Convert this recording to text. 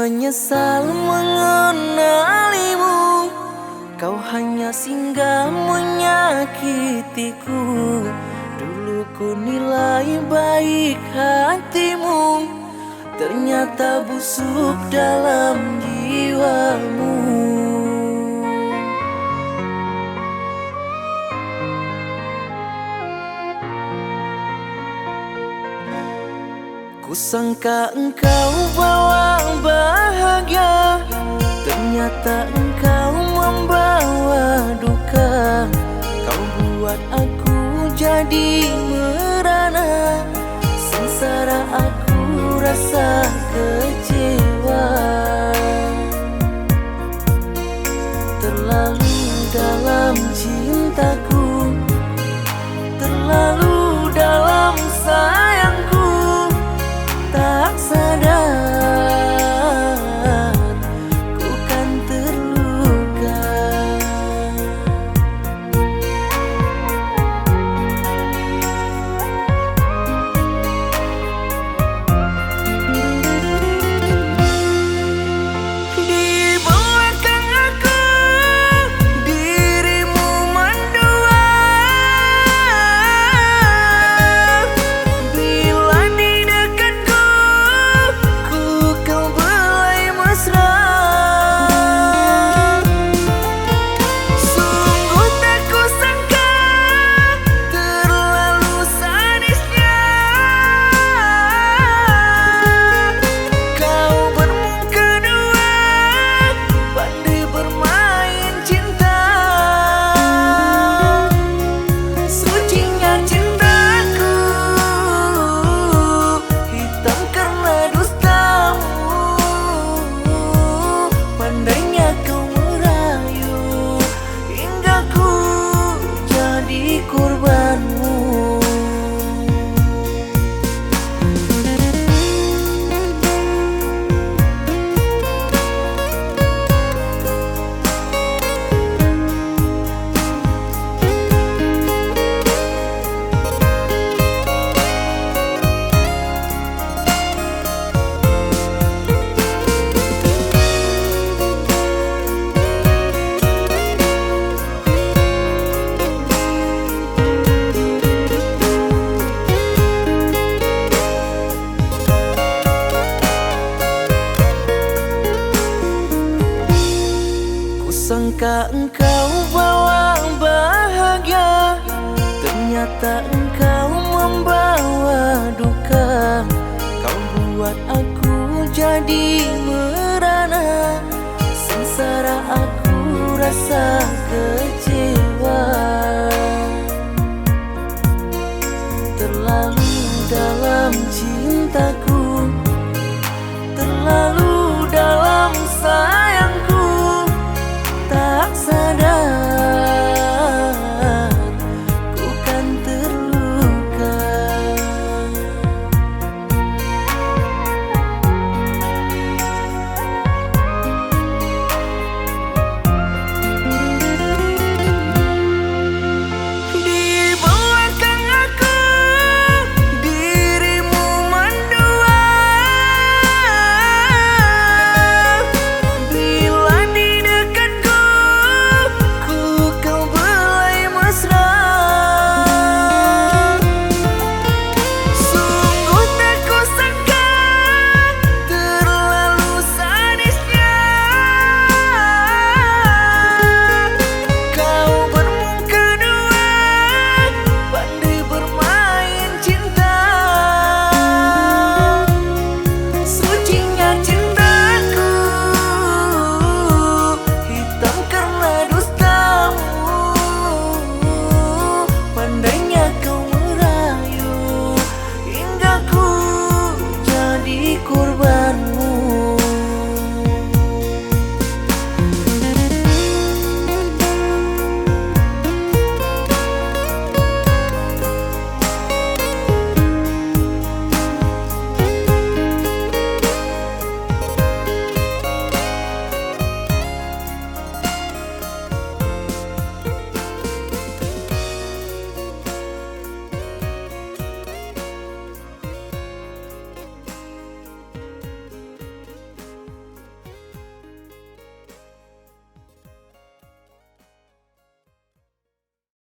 menyesal mengenalimu. Kau hanya singgah menyakitiku. Dulu ku nilai baik hatimu, ternyata busuk dalam jiwamu. Kusangka engkau bawa bahagia, ternyata engkau membawa duka. Kau buat aku jadi merana, sengsara aku rasa kecewa. Terlalu dalam cintaku, terlalu dalam sayangku. Tak sadar ku kan terluka. Di belakang aku dirimu mendua. Bila di dekatku kau belai mesra. Sungguh tak kusangka terlalu sadisnya kau bermuka dua, pandai bermain cinta. Sucinya cintaku hitam karena dustamu. Pandainya kau merayu hingga ku jadi korbanmu. Kusangka engkau bawa bahagia, ternyata engkau membawa duka. Kau buat aku jadi merana, sengsara aku rasa kecewa. Terlalu dalam cintaku, terlalu dalam sayangku. Tak sadar ku kan terluka. Di belakang aku dirimu mendua. Bila di dekatku kau belai mesra. Sungguh tak kusangka terlalu sadisnya kau bermuka dua, pandai bermain cinta. Sucinya cintaku hitam karena dustamu. Pandai